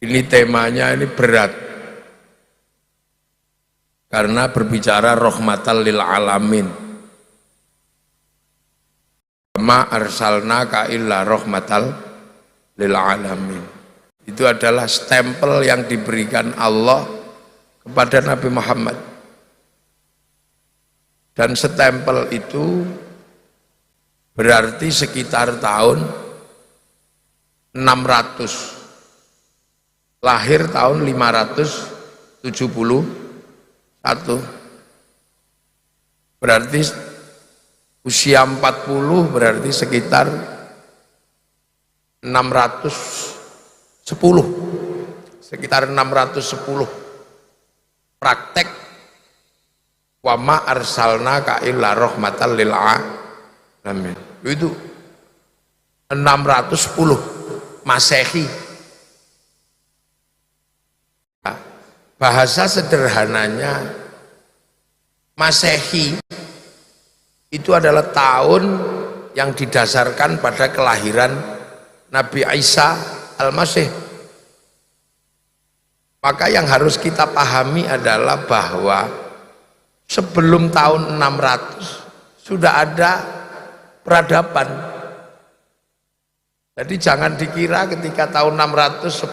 Ini temanya ini berat karena berbicara rahmatan lil alamin. Ma arsalnaka illa rahmatal lil alamin. Itu adalah stempel yang diberikan Allah kepada Nabi Muhammad. Dan stempel itu berarti sekitar tahun 600. Lahir tahun 571, berarti usia 40 berarti sekitar 610, sekitar 610 praktek wa ma arsalnaka illa rahmatan lil alamin. Itu 610 Masehi. Bahasa sederhananya Masehi itu adalah tahun yang didasarkan pada kelahiran Nabi Isa Al-Masih. Maka yang harus kita pahami adalah bahwa sebelum tahun 600 sudah ada peradaban. Jadi jangan dikira ketika tahun 610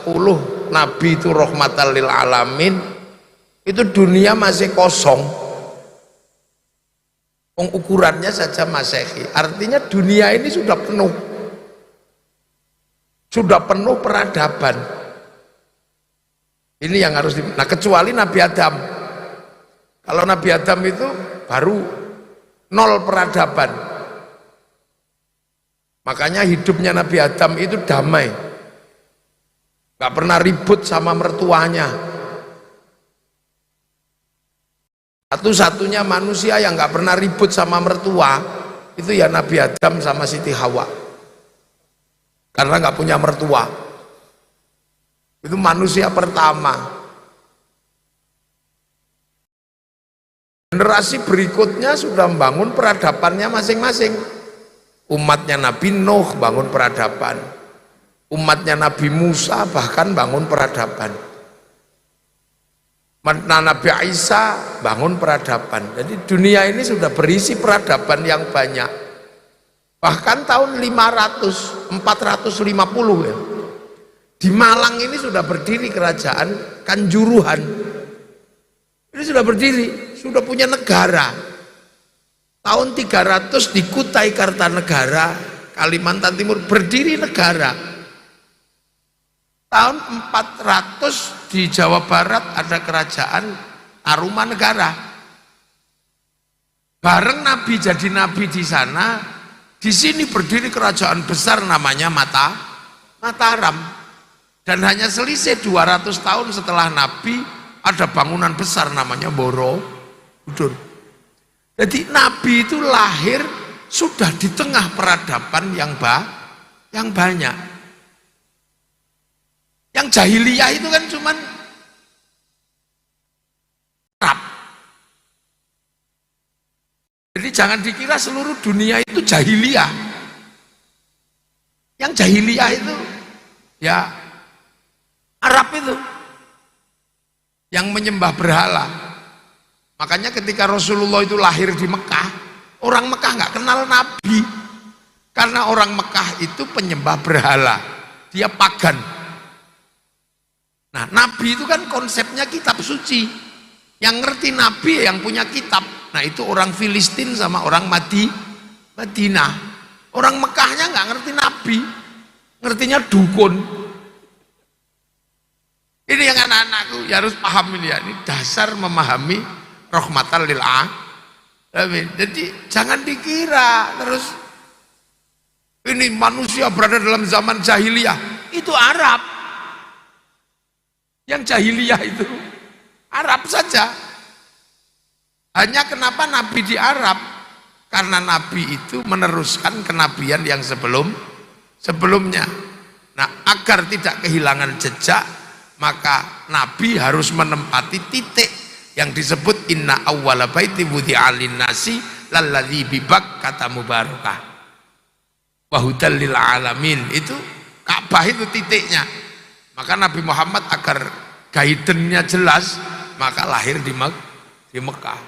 Nabi itu rahmatan lil alamin, itu dunia masih kosong. Ukurannya saja Masehi, artinya dunia ini sudah penuh peradaban. Ini yang harus nah kecuali Nabi Adam. Kalau Nabi Adam itu baru nol peradaban. Makanya hidupnya Nabi Adam itu damai, gak pernah ribut sama mertuanya. Satu-satunya manusia yang gak pernah ribut sama mertua itu ya Nabi Adam sama Siti Hawa, karena gak punya mertua. Itu manusia pertama. Generasi berikutnya sudah membangun peradabannya masing-masing. Umatnya Nabi Nuh bangun peradaban, umatnya Nabi Musa bahkan bangun peradaban, Nabi Isa bangun peradaban. Jadi dunia ini sudah berisi peradaban yang banyak. Bahkan tahun 450 ya, di Malang ini sudah berdiri kerajaan Kanjuruhan. Ini sudah berdiri, sudah punya negara. Tahun 300 di Kutai Kartanegara, Kalimantan Timur berdiri negara. Tahun 400 di Jawa Barat ada kerajaan Tarumanegara. Bareng Nabi jadi nabi di sana, di sini berdiri kerajaan besar namanya Mataram. Dan hanya selisih 200 tahun setelah Nabi ada bangunan besar namanya Borobudur. Jadi Nabi itu lahir sudah di tengah peradaban yang banyak. Yang jahiliyah itu kan cuman Arab. Jadi jangan dikira seluruh dunia itu jahiliyah. Yang jahiliyah itu ya Arab itu yang menyembah berhala. Makanya ketika Rasulullah itu lahir di Mekah, orang Mekah nggak kenal Nabi, karena orang Mekah itu penyembah berhala, dia pagan. Nah, Nabi itu kan konsepnya kitab suci, yang ngerti Nabi yang punya kitab. Nah, itu orang Filistin sama orang Madinah. Orang Mekahnya nggak ngerti Nabi, ngertinya dukun. Ini yang anak-anakku ya harus paham ini ya, ini dasar memahami rahmatan lil alamin. Jadi jangan dikira terus ini manusia berada dalam zaman jahiliyah. Itu Arab. Yang jahiliyah itu Arab saja. Hanya kenapa Nabi di Arab? Karena Nabi itu meneruskan kenabian yang sebelumnya. Nah, agar tidak kehilangan jejak, maka Nabi harus menempati titik yang disebut inna awwala baiti wudi'a lin-nasi lalladzi bi Bakkah mubarakah wa hudal lil alamin. Itu Ka'bah itu titiknya. Maka Nabi Muhammad agar guidance-nya jelas, maka lahir di Mekah.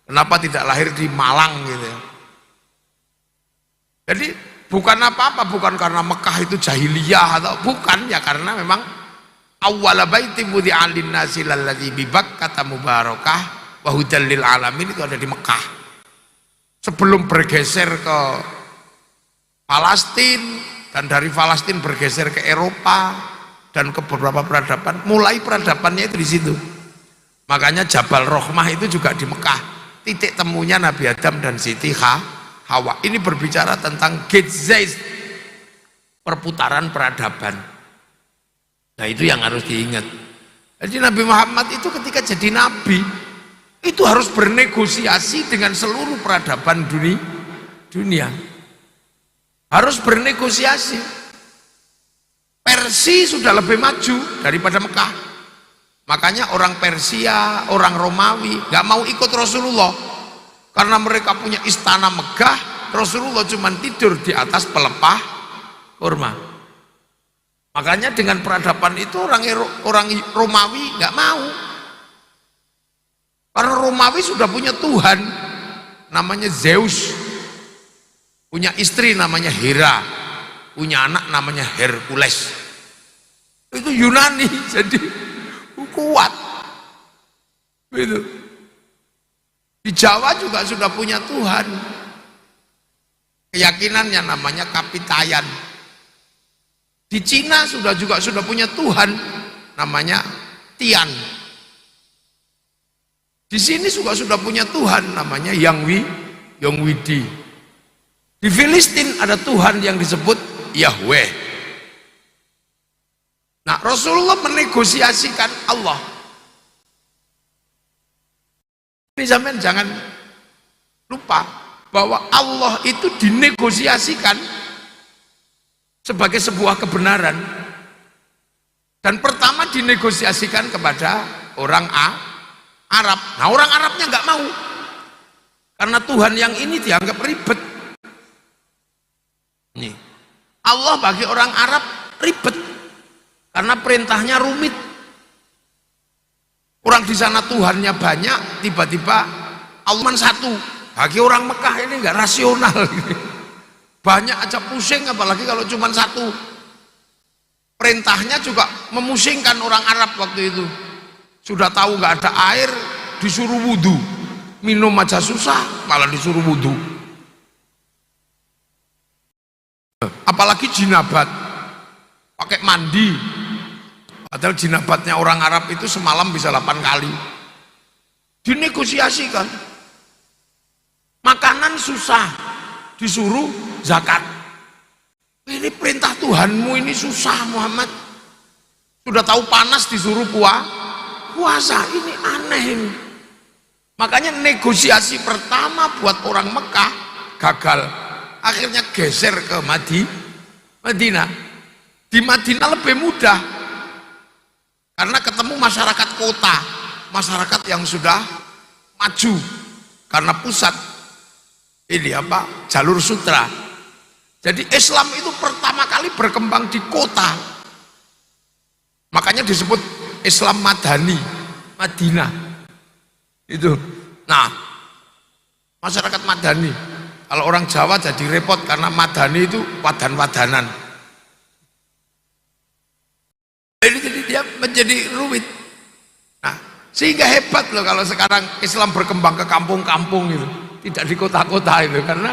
Kenapa tidak lahir di Malang gitu ya? Jadi bukan apa-apa, bukan karena Mekah itu jahiliyah atau bukan, ya karena memang awwala baiti wudi'a lin-nasi lalladzi bi Bakkah mubarakah wa hudal lil alamin itu ada di Mekah. Sebelum bergeser ke Palestina dan dari Palestina bergeser ke Eropa dan ke beberapa peradaban, mulai peradabannya itu di situ. Makanya Jabal Rohmah itu juga di Mekah, titik temunya Nabi Adam dan Siti Hawa. Ini berbicara tentang Getzes, perputaran peradaban. Nah itu yang harus diingat. Jadi Nabi Muhammad itu ketika jadi nabi itu harus bernegosiasi dengan seluruh peradaban dunia. Harus bernegosiasi. Persia sudah lebih maju daripada Mekah. Makanya orang Persia, orang Romawi gak mau ikut Rasulullah karena mereka punya istana megah. Rasulullah cuma tidur di atas pelepah kurma. Makanya dengan peradaban itu orang Romawi gak mau, karena Romawi sudah punya Tuhan namanya Zeus, punya istri namanya Hera, punya anak namanya Hercules. Itu Yunani, jadi kuat gitu. Di Jawa juga sudah punya Tuhan, keyakinannya namanya Kapitayan. Di Cina sudah punya Tuhan namanya Tian. Di sini juga sudah punya Tuhan namanya Yongwidi. Di Filistin ada Tuhan yang disebut Yahweh. Nah, Rasulullah menegosiasikan Allah. Ini zaman jangan lupa bahwa Allah itu dinegosiasikan sebagai sebuah kebenaran, dan pertama dinegosiasikan kepada orang Arab. Nah, orang Arabnya nggak mau karena Tuhan yang ini dianggap ribet. Nih, Allah bagi orang Arab ribet karena perintahnya rumit. Orang di sana Tuhannya banyak, tiba-tiba Allah cuma satu. Bagi orang Mekah ini nggak rasional. Banyak aja pusing, apalagi kalau cuma satu. Perintahnya juga memusingkan orang Arab waktu itu. Sudah tahu nggak ada air, disuruh wudhu. Minum aja susah, malah disuruh wudhu. Apalagi jinabat, pakai mandi. Padahal jinabatnya orang Arab itu semalam bisa 8 kali. Dinegosiasikan. Makanan susah, disuruh zakat. Ini perintah Tuhanmu ini susah Muhammad. Sudah tahu panas disuruh puasa. Ini aneh ini. Makanya negosiasi pertama buat orang Mekah gagal. Akhirnya geser ke Madinah. Di Madinah lebih mudah karena ketemu masyarakat kota, masyarakat yang sudah maju karena pusat ini jalur sutra. Jadi Islam itu pertama kali berkembang di kota, makanya disebut Islam Madani, Madinah itu. Nah, masyarakat Madani, kalau orang Jawa jadi repot karena Madani itu wadan-wadanan. Jadi dia menjadi rumit. Nah, sehingga hebat loh kalau sekarang Islam berkembang ke kampung-kampung itu, tidak di kota-kota itu, karena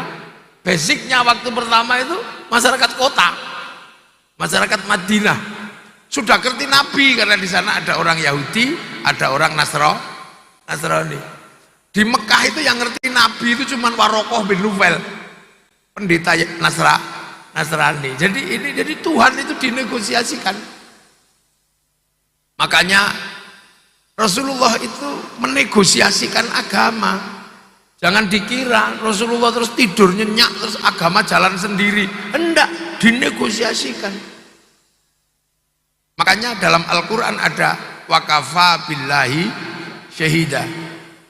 basicnya waktu pertama itu masyarakat kota, masyarakat Madinah sudah ngerti Nabi karena di sana ada orang Yahudi, ada orang Nasrani. Di Mekah itu yang ngerti Nabi itu cuma Warokoh bin Nufel, pendeta Nasrani. Jadi Tuhan itu dinegosiasikan. Makanya Rasulullah itu menegosiasikan agama. Jangan dikira Rasulullah terus tidur nyenyak terus agama jalan sendiri. Hendak dinegosiasikan. Makanya dalam Al-Quran ada wakafa billahi syahida.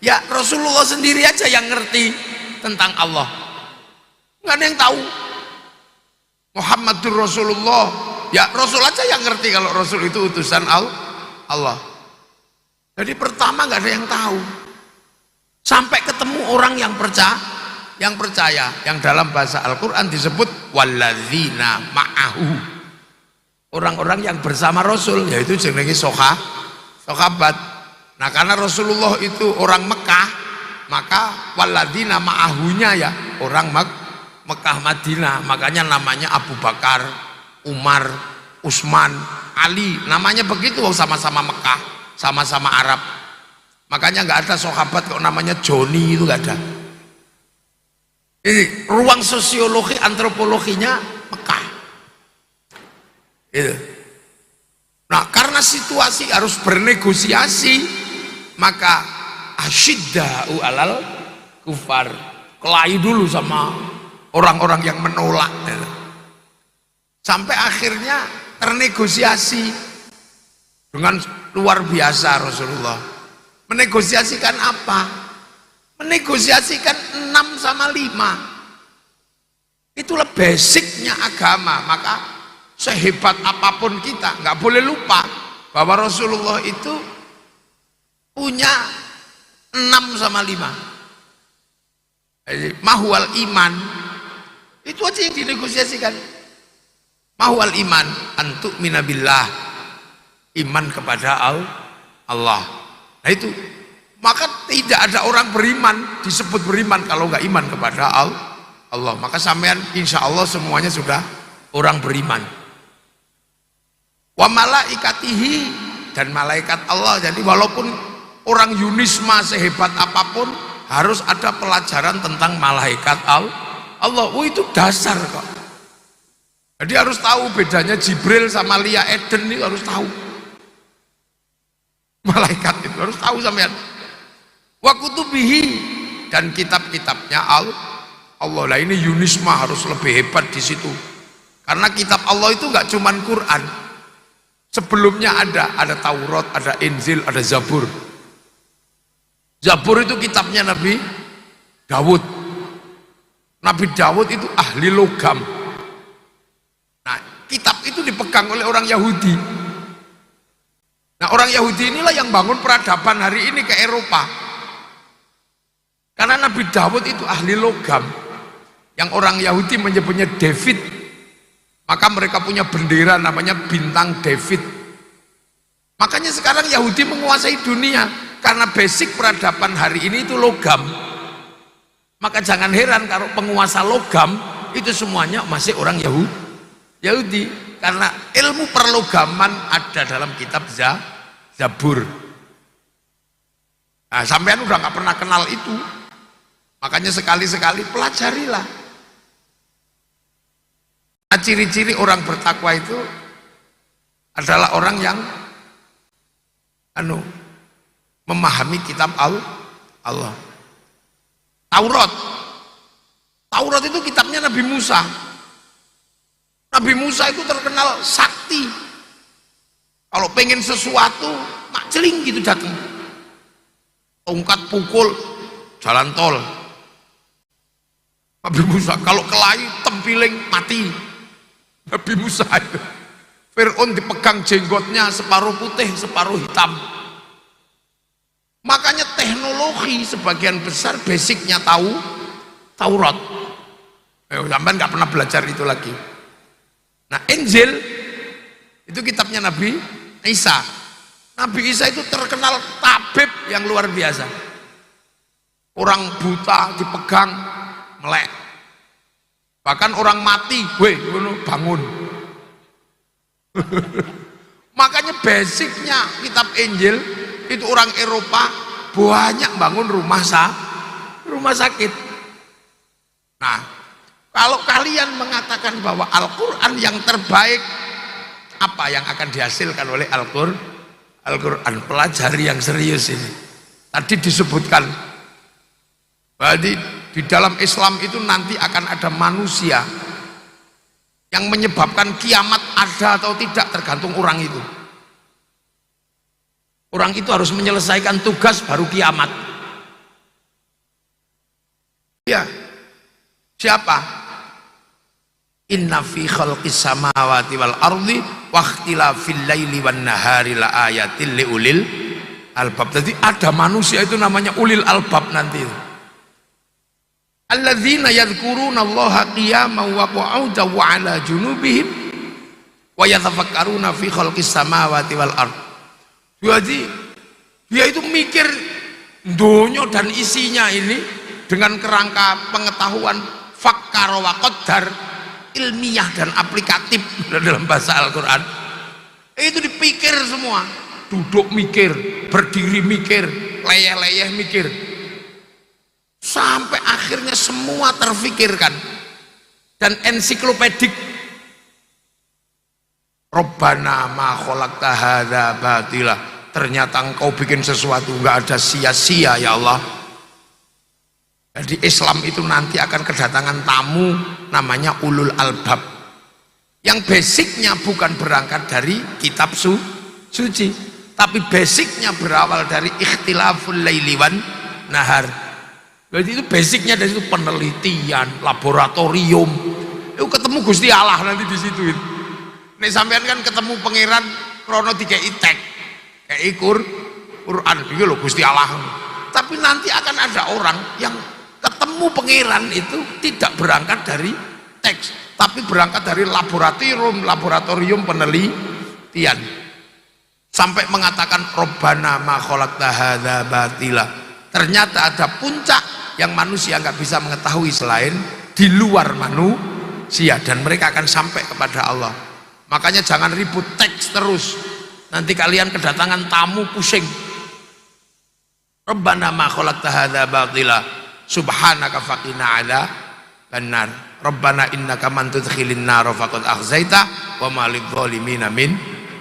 Ya Rasulullah sendiri aja yang ngerti tentang Allah. Nggak ada yang tahu. Muhammadur Rasulullah Ya Rasul aja yang ngerti kalau Rasul itu utusan Allah. Jadi pertama nggak ada yang tahu. Sampai ketemu orang yang percaya, yang dalam bahasa Al-Quran disebut walladzina ma'ahu. Orang-orang yang bersama Rasul, yaitu jenenge sahabat. Nah karena Rasulullah itu orang Mekah, maka walladzina ma'ahunya ya orang Mekah Madinah, makanya namanya Abu Bakar, Umar, Utsman, Ali, namanya begitu, sama-sama Mekah, sama-sama Arab. Makanya nggak ada sahabat kok namanya Joni, itu nggak ada. Ini ruang sosiologi antropologinya Mekah. Itu. Nah karena situasi harus bernegosiasi, maka asyidda'u alal kufar, kelahi dulu sama orang-orang yang menolak. Sampai akhirnya ternegosiasi dengan luar biasa Rasulullah. Menegosiasikan apa? Menegosiasikan 6/5. Itulah basicnya agama. Maka sehebat apapun kita nggak boleh lupa bahwa Rasulullah itu punya 6/5. Mahwal iman itu aja yang dinegosiasikan. Mahwal iman antuk minabillah, iman kepada Allah. Nah itu, maka tidak ada orang beriman disebut beriman kalau nggak iman kepada Allah. Maka sampean insya Allah semuanya sudah orang beriman. Wa malaikatihi, dan malaikat Allah. Jadi walaupun orang Yunisma sehebat apapun, harus ada pelajaran tentang malaikat Allah. Itu dasar kok. Jadi harus tahu bedanya Jibril sama Lia Eden, itu harus tahu. Malaikat itu harus tahu sampean. Wa kutubihi, dan kitab-kitabnya Allah. Lah ini Yunisma harus lebih hebat di situ. Karena kitab Allah itu nggak cuman Quran. Sebelumnya ada Taurat, ada Injil, ada Zabur. Zabur itu kitabnya Nabi Dawud. Nabi Dawud itu ahli logam. Nah, kitab itu dipegang oleh orang Yahudi. Nah orang Yahudi inilah yang bangun peradaban hari ini ke Eropa. Karena Nabi Dawud itu ahli logam, yang orang Yahudi menyebutnya David. Maka mereka punya bendera namanya bintang David. Makanya sekarang Yahudi menguasai dunia, karena basic peradaban hari ini itu logam. Maka jangan heran kalau penguasa logam itu semuanya masih orang Yahudi. Karena ilmu perlogaman ada dalam kitab Zabur. Nah, sampean udah nggak pernah kenal itu, makanya sekali-sekali pelajarilah. Nah, ciri-ciri orang bertakwa itu adalah orang yang memahami kitab Allah. Taurat itu kitabnya Nabi Musa. Nabi Musa itu terkenal sakti. Kalau pengen sesuatu, mak celing gitu datang. Tongkat pukul, jalan tol. Nabi Musa kalau kelahi tempiling mati. Nabi Musa itu. Fir'aun dipegang jenggotnya separuh putih, separuh hitam. Makanya teknologi sebagian besar basicnya Taurat. Sampai nggak pernah belajar itu lagi. Nah Injil itu kitabnya Nabi Isa. Nabi Isa itu terkenal tabib yang luar biasa. Orang buta dipegang melek. Bahkan orang mati, bangun. Makanya basicnya kitab Injil itu orang Eropa banyak bangun rumah sakit. Nah, kalau kalian mengatakan bahwa Al-Quran yang terbaik, apa yang akan dihasilkan oleh Al-Quran? Pelajari yang serius ini. Tadi disebutkan bahwa di dalam Islam itu nanti akan ada manusia yang menyebabkan kiamat ada atau tidak tergantung orang itu. Orang itu harus menyelesaikan tugas baru kiamat. Ya, siapa? Inna fi khalqis samawati wal ardi wa ikhtilafil laili wan nahari la ayatil liulil albab. Jadi ada manusia itu namanya ulil albab nanti. Alladzina yadhkuruna Allaha qiyaman wa qu'udan wa 'ala junubihim wa yatafakkaruna fi khalqis samawati wal ard. Jadi dia itu mikir dunia dan isinya ini dengan kerangka pengetahuan fakkar wa qaddar, ilmiah dan aplikatif dalam bahasa Al-Quran. Itu dipikir semua, duduk mikir, berdiri mikir, leyeh-leyeh mikir, sampai akhirnya semua terfikirkan dan ensiklopedik. Rabbana ma khalaqta hadza batila, ternyata engkau bikin sesuatu enggak ada sia-sia ya Allah. Jadi Islam itu nanti akan kedatangan tamu namanya ulul albab, yang basicnya bukan berangkat dari kitab suci, tapi basicnya berawal dari ikhtilaful laili wan nahar. Jadi itu basicnya dari itu penelitian, laboratorium. Itu ketemu Gusti Allah nanti di situ. Nek sampean kan ketemu pangeran krono dikei tek, kayak Quran iki lho Gusti Allah. Tapi nanti akan ada orang yang ketemu pangeran itu tidak berangkat dari teks, tapi berangkat dari laboratorium penelitian, sampai mengatakan Rabbana ma khalaqta hadza batila. Ternyata ada puncak yang manusia nggak bisa mengetahui selain di luar manusia, dan mereka akan sampai kepada Allah. Makanya jangan ribut teks terus, nanti kalian kedatangan tamu pusing. Rabbana ma khalaqta hadza batila subhanaka faqina ala benar. Rabbana innaka man tudkhilin nar faqad akhzaita wa ma lidh-dhalimin min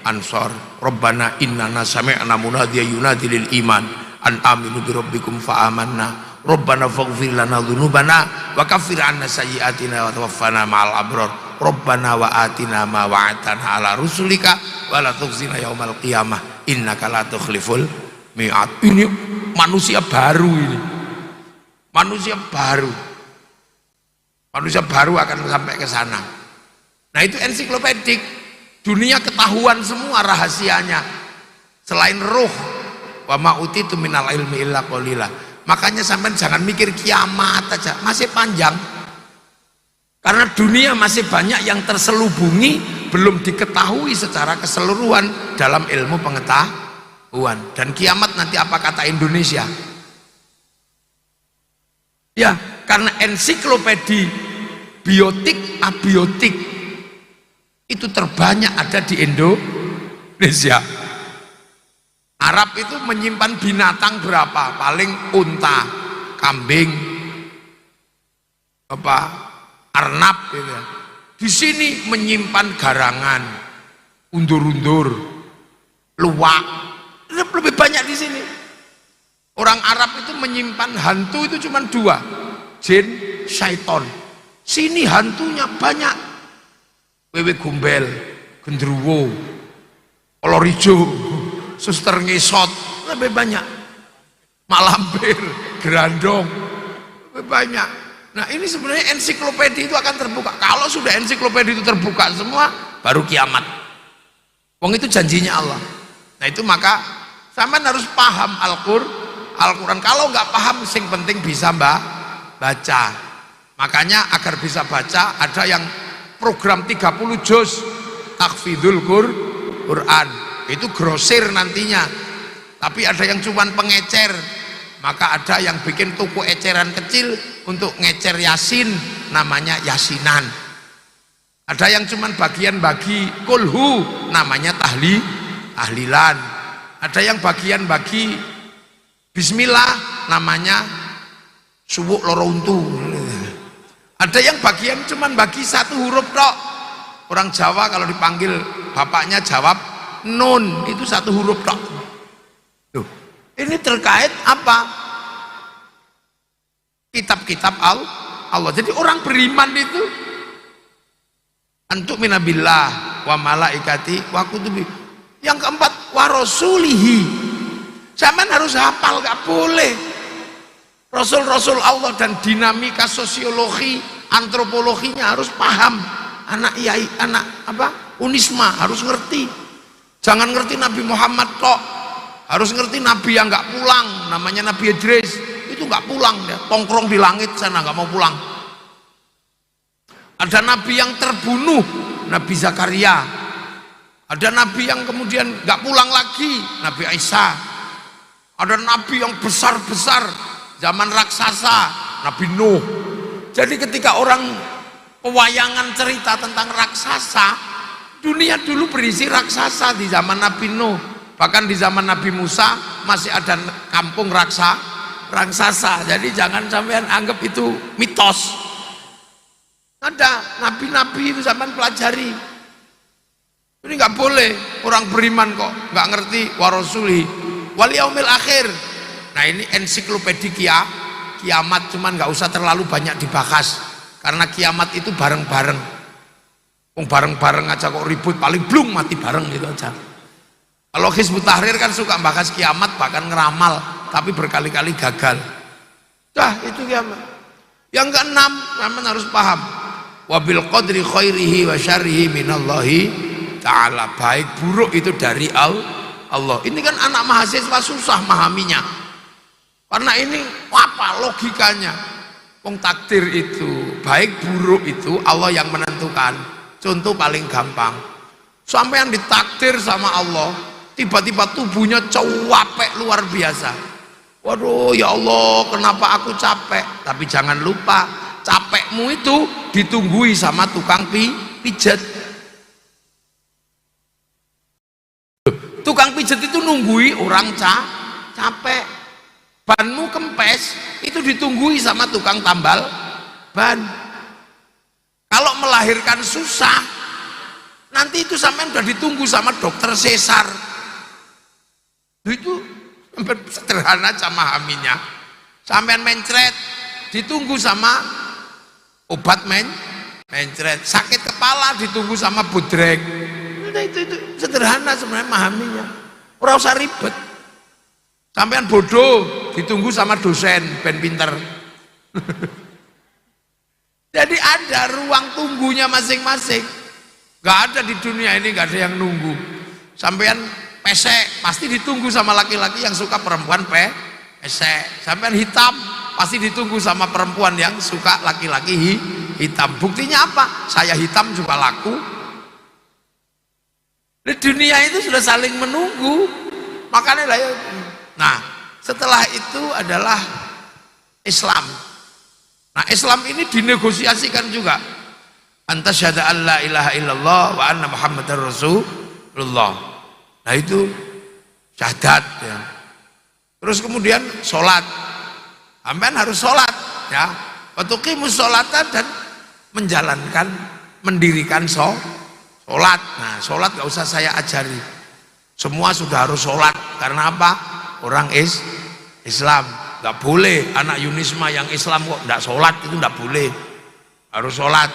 ansor. Rabbana innana sami'na munadiyan yunadi lil iman an aminu bi rabbikum fa amanna. Rabbana faghfir lana dhunubana wa kaffir 'anna sayyi'atina wa tawaffana ma'al abrar. Rabbana wa atina ma wa'adtana ala rusulika wa la tukhzina yaumal qiyamah innaka la tukhliful mi'ad. Ini manusia baru ini. Manusia baru akan sampai ke sana. Nah itu ensiklopedik, dunia ketahuan semua rahasianya selain ruh. Wa ma utitu minal ilmi illa qalila. Makanya sampai jangan mikir kiamat aja, masih panjang, karena dunia masih banyak yang terselubungi, belum diketahui secara keseluruhan dalam ilmu pengetahuan. Dan kiamat nanti apa kata Indonesia? Ya, karena ensiklopedi biotik, abiotik itu terbanyak ada di Indonesia. Arab itu menyimpan binatang berapa? Paling unta, kambing, arnab gitu ya. Di sini menyimpan garangan, undur-undur, luwak, lebih banyak di sini. Orang Arab itu menyimpan hantu itu cuma dua, jin, syaiton. Sini hantunya banyak, wewe gombel, gendruwo, kolor hijau, suster ngesot, lebih banyak, malampir, gerandong, lebih banyak. Nah ini sebenarnya ensiklopedi itu akan terbuka. Kalau sudah ensiklopedi itu terbuka semua, baru kiamat. Wong itu janjinya Allah. Nah itu maka sampean harus paham Al-Quran. Kalau nggak paham, sing penting bisa baca. Makanya agar bisa baca ada yang program 30 juz tahfidzul Quran, itu grosir nantinya. Tapi ada yang cuman pengecer, maka ada yang bikin toko eceran kecil untuk ngecer Yasin, namanya Yasinan. Ada yang cuman bagian bagi kulhu, namanya tahlilan. Ada yang bagian bagi Bismillah, namanya suwuk loro untu. Ada yang bagian cuman bagi satu huruf tok. Orang Jawa kalau dipanggil bapaknya jawab nun, itu satu huruf tok. Tuh, ini terkait apa? Kitab-kitab Allah. Jadi orang beriman itu antuk minabillah wa malaikati wa kutubi. Yang keempat wa rasulihi. Zaman harus hafal, gak boleh. Rasul-rasul Allah dan dinamika sosiologi, antropologinya harus paham. anak Yai, anak Unisma harus ngerti. Jangan ngerti Nabi Muhammad kok, harus ngerti Nabi yang nggak pulang, namanya Nabi Idris, itu nggak pulang, dia tongkrong di langit sana, nggak mau pulang. Ada Nabi yang terbunuh, Nabi Zakaria. Ada Nabi yang kemudian nggak pulang lagi, Nabi Isa. Ada Nabi yang besar-besar, zaman raksasa, Nabi Nuh. Jadi ketika orang pewayangan cerita tentang raksasa, dunia dulu berisi raksasa di zaman Nabi Nuh. Bahkan di zaman Nabi Musa masih ada kampung raksasa. Jadi jangan sampean anggap itu mitos. Ada nabi-nabi itu zaman pelajari. Ini nggak boleh orang beriman kok nggak ngerti warasuli wal yaumil akhir. Nah ini ensiklopedia kiamat, cuman nggak usah terlalu banyak dibahas karena kiamat itu bareng-bareng. Bareng-bareng aja kok ribut, paling blung mati bareng gitu aja. Kalau Hizbut Tahrir kan suka bahas kiamat, bahkan ngeramal, tapi berkali-kali gagal. Dah itu kiamat. Yang keenam, teman harus paham, wabil qadri khairihi wa syarrihi minallahi ta'ala. Baik buruk itu dari Allah. Ini kan anak mahasiswa susah memahaminya, karena ini apa logikanya? Wong takdir itu, baik buruk itu Allah yang menentukan. Contoh paling gampang, sampai yang ditakdir sama Allah, tiba-tiba tubuhnya capek luar biasa. Waduh ya Allah, kenapa aku capek? Tapi jangan lupa, capekmu itu ditunggui sama tukang pijat. Tukang pijat itu nunggui orang capek. Banmu kempes, itu ditunggui sama tukang tambal ban. Kalau melahirkan susah, nanti itu sampai udah ditunggu sama dokter sesar. Itu sederhana aja memahaminya. Sampai mencret, ditunggu sama obat mencret. Sakit kepala ditunggu sama budrek. Nah, itu sederhana sebenarnya memahaminya. Ora usah ribet. Sampean bodoh ditunggu sama dosen ben pinter. Jadi ada ruang tunggunya masing-masing. Gak ada di dunia ini, gak ada yang nunggu. Sampean pesek pasti ditunggu sama laki-laki yang suka perempuan pesek. Sampean hitam pasti ditunggu sama perempuan yang suka laki-laki hitam. Buktinya apa? Saya hitam juga laku. Di dunia itu sudah saling menunggu. Makanya lah. Nah, setelah itu adalah Islam. Nah Islam ini dinegosiasikan juga. Antasyhada an la ilaha illallah wa anna muhammadar rasulullah. Nah itu syahadat ya. Terus kemudian sholat. Sampean harus sholat ya. Wa tuqimus sholata, dan menjalankan, mendirikan sholat. Nah sholat gak usah saya ajari. Semua sudah harus sholat. Karena apa? Orang Islam. Nggak boleh anak Yunisma yang Islam kok nggak sholat, itu nggak boleh, harus sholat.